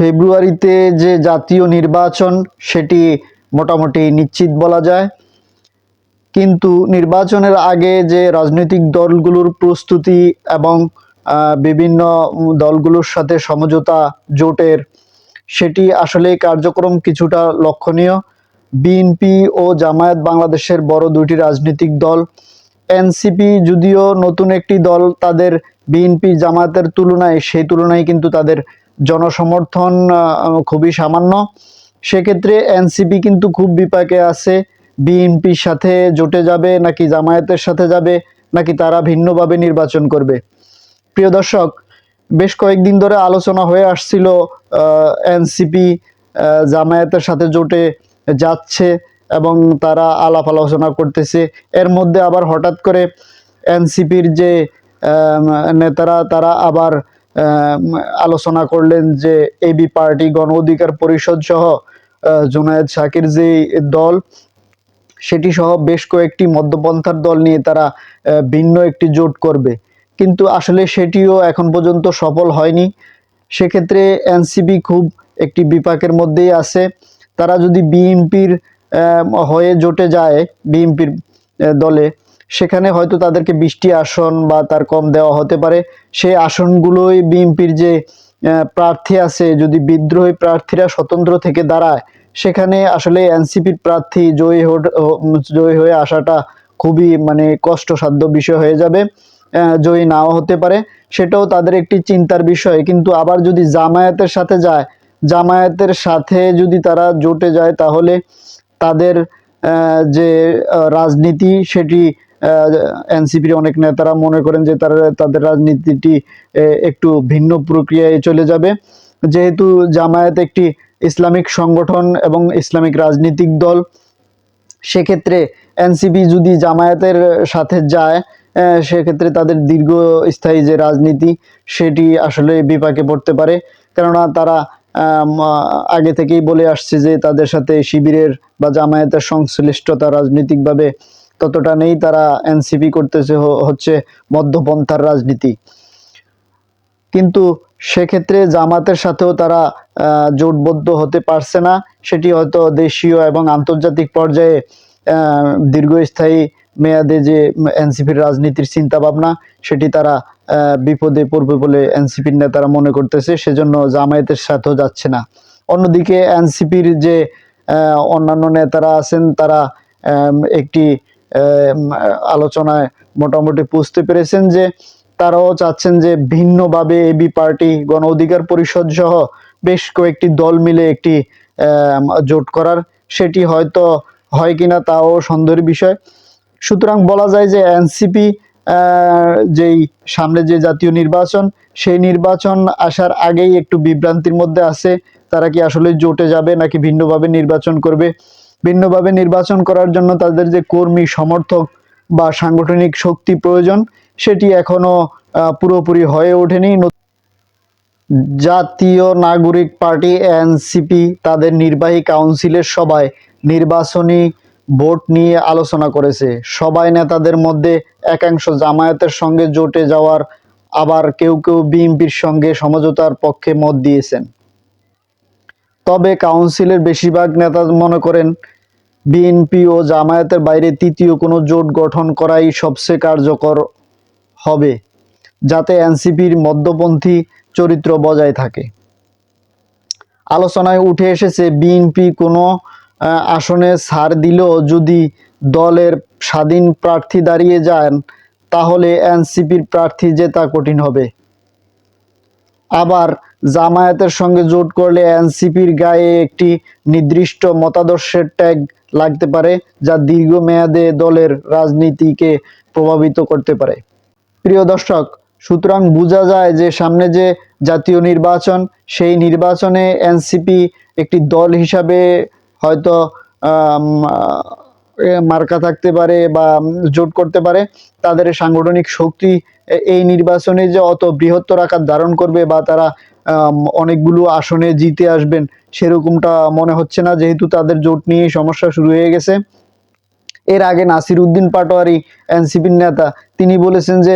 ফেব্রুয়ারিতে যে জাতীয় নির্বাচন সেটি মোটামুটি নিশ্চিত বলা যায়, কিন্তু নির্বাচনের আগে যে রাজনৈতিক দলগুলোর প্রস্তুতি এবং বিভিন্ন দলগুলোর সাথে সমঝোতা জোটের, সেটি আসলে কার্যক্রম কিছুটা লক্ষণীয়। বিএনপি ও জামায়াত বাংলাদেশের বড় দুটি রাজনৈতিক দল। এনসিপি যদিও নতুন একটি দল, তাদের বিএনপি জামায়াতের তুলনায় সেই তুলনায় কিন্তু তাদের জনসমর্থন খুবই সামান্য। সেক্ষেত্রে এনসিপি কিন্তু খুব বিপাকে আছে, বিএনপির সাথে জোটে যাবে নাকি জামায়াতের সাথে যাবে, নাকি তারা ভিন্নভাবে নির্বাচন করবে। প্রিয় দর্শক, বেশ কয়েকদিন ধরে আলোচনা হয়ে আসছিল এনসিপি জামায়াতের সাথে জোটে যাচ্ছে এবং তারা আলাপ আলোচনা করতেছে। এর মধ্যে আবার হঠাৎ করে এনসিপির যে নেতারা তারা আবার আলোচনা করলেন যে এবি পার্টি, গণ অধিকার পরিষদ সহ জুনায়েদ সাকির যে দল সেটি সহ বেশ কয়েকটি মধ্যপন্থার দল নিয়ে তারা ভিন্ন একটি জোট করবে, কিন্তু আসলে সেটিও এখন পর্যন্ত সফল হয়নি। সেক্ষেত্রে এনসিপি খুব একটি বিপাকের মধ্যেই আছে। তারা যদি বিএনপির হয়ে জোটে যায়, বিএনপির দলে, সেখানে হয়তো তাদেরকে 20টি আসন বা তার কম দেওয়া হতে পারে। সেই আসনগুলোই বিএনপির যে প্রার্থী আছে, যদি বিদ্রোহী প্রার্থীরা স্বতন্ত্র থেকে দাঁড়ায়, সেখানে আসলে এনসিপির প্রার্থী জয়ী হয়ে আসাটা খুবই কষ্টসাধ্য বিষয় হয়ে যাবে। জয়ী নাও হতে পারে, সেটাও তাদের একটি চিন্তার বিষয়। কিন্তু আবার যদি জামায়াতের সাথে যায়, জামায়াতের সাথে যদি তারা জোটে যায়, তাহলে তাদের যে রাজনীতি সেটি এনসিপির অনেক নেতারা মনে করেন যে তাদের রাজনীতিটি একটু ভিন্ন প্রক্রিয়ায় চলে যাবে। যেহেতু জামায়াত একটি ইসলামিক সংগঠন এবং ইসলামিক রাজনৈতিক দল, সেক্ষেত্রে এনসিপি যদি জামায়াতের সাথে যায়, সেক্ষেত্রে তাদের দীর্ঘস্থায়ী যে রাজনীতি সেটি আসলে বিপাকে পড়তে পারে। কেননা তারা আগে থেকেই বলে আসছে যে তাদের সাথে শিবিরের বা জামায়াতের সংশ্লিষ্টতা রাজনৈতিকভাবে ততটা নেই। তারা এনসিপি করতেছে হচ্ছে মধ্যপন্থার রাজনীতি। কিন্তু সেক্ষেত্রে জামাতের সাথেও তারা জোটবদ্ধ হতে পারছে না। সেটি হয়তো দেশীয় এবং আন্তর্জাতিক পর্যায়ে দীর্ঘস্থায়ী মেয়াদে যে এনসিপির রাজনীতির চিন্তা ভাবনা, সেটি তারা বিপদে পড়বে বলে এনসিপির নেতারা মনে করতেছে, সেজন্য জামায়াতের সাথেও যাচ্ছে না। অন্যদিকে এনসিপির যে অন্যান্য নেতারা আছেন, তারা একটি আলোচনায় মোটামুটি বুঝতে পেরেছেন যে তারাও চাচ্ছেন যে ভিন্নভাবে এবি পার্টি, গণ অধিকার পরিষদ সহ বেশ কয়েকটি দল মিলে একটি জোট করার। সেটি হয়তো হয় কিনা তাও সন্দেহের বিষয়। সুতরাং বলা যায় যে এনসিপি যেই সামনে যে জাতীয় নির্বাচন, সেই নির্বাচন আসার আগেই একটু বিভ্রান্তির মধ্যে আছে। তারা কি আসলে জোটে যাবে নাকি ভিন্নভাবে নির্বাচন করবে। ভিন্নভাবে নির্বাচন করার জন্য তাদের যে কর্মী সমর্থক বা সাংগঠনিক শক্তি প্রয়োজন, সেটি এখনো পুরোপুরি হয়ে ওঠেনি। জাতীয় নাগরিক পার্টি এনসিপি তাদের নির্বাহী কাউন্সিলের সভায় নির্বাচনী ভোট নিয়ে আলোচনা করেছে। সবাই নেতাদের মধ্যে একাংশ জামায়াতের সঙ্গে জোটে যাওয়ার, আবার কেউ কেউ বিএনপির সঙ্গে সমঝোতার পক্ষে মত দিয়েছেন। তবে কাউন্সিলের বেশিরভাগ নেতা মনে করেন বিএনপি ও জামায়াতের বাইরে তৃতীয় কোনো জোট গঠন করাই সবচেয়ে কার্যকর হবে, যাতে এনসিপির মধ্যপন্থী চরিত্র বজায় থাকে। আলোচনায় উঠে এসেছে বিএনপি কোনো আসনে ছাড় দিলেও যদি দলের স্বাধীন প্রার্থী দাঁড়িয়ে যান, তাহলে এনসিপির প্রার্থী জেতা কঠিন হবে। আবার জামায়াতের সঙ্গে জোট করলে এনসিপির গায়ে একটি নির্দিষ্ট মতাদর্শের ট্যাগ লাগতে পারে, যা দীর্ঘমেয়াদে দলের রাজনীতিকে প্রভাবিত করতে পারে। প্রিয় দর্শক, সুতরাং বোঝা যায় যে সামনে যে জাতীয় নির্বাচন, সেই নির্বাচনে এনসিপি একটি দল হিসাবে হয়তো মার্কা থাকতে পারে বা জোট করতে পারে। তাদের সাংগঠনিক শক্তি এই নির্বাচনে যে অত বৃহত্তর আকার ধারণ করবে বা তারা অনেকগুলো আসনে জিতে আসবেন, সেরকমটা মনে হচ্ছে না, যেহেতু তাদের জোট নিয়ে সমস্যা শুরু হয়ে গেছে। এর আগে নাসির উদ্দিন পাটোয়ারি, এনসিপির নেতা, তিনি বলেছেন যে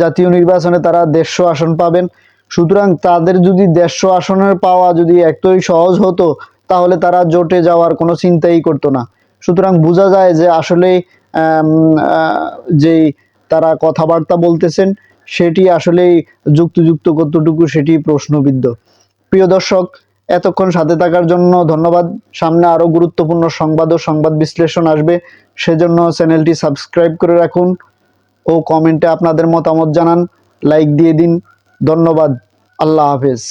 জাতীয় নির্বাচনে তারা 150 আসন পাবেন। সুতরাং তাদের যদি 150 আসনের পাওয়া যদি এতই সহজ হতো, তাহলে তারা জোটে যাওয়ার কোনো চিন্তাই করতো না। সুতরাং বোঝা যায় যে আসলে যেই তারা কথাবার্তা বলতেছেন সেটি আসলেই যুক্তিযুক্ত কতটুকু সেটি প্রশ্নবিদ্ধ। প্রিয় দর্শক, এতক্ষণ সাথে থাকার জন্য ধন্যবাদ। সামনে আরো গুরুত্বপূর্ণ সংবাদ ও সংবাদ বিশ্লেষণ আসবে, সেজন্য চ্যানেলটি সাবস্ক্রাইব করে রাখুন ও কমেন্টে আপনাদের মতামত জানান, লাইক দিয়ে দিন। ধন্যবাদ। আল্লাহ হাফেজ।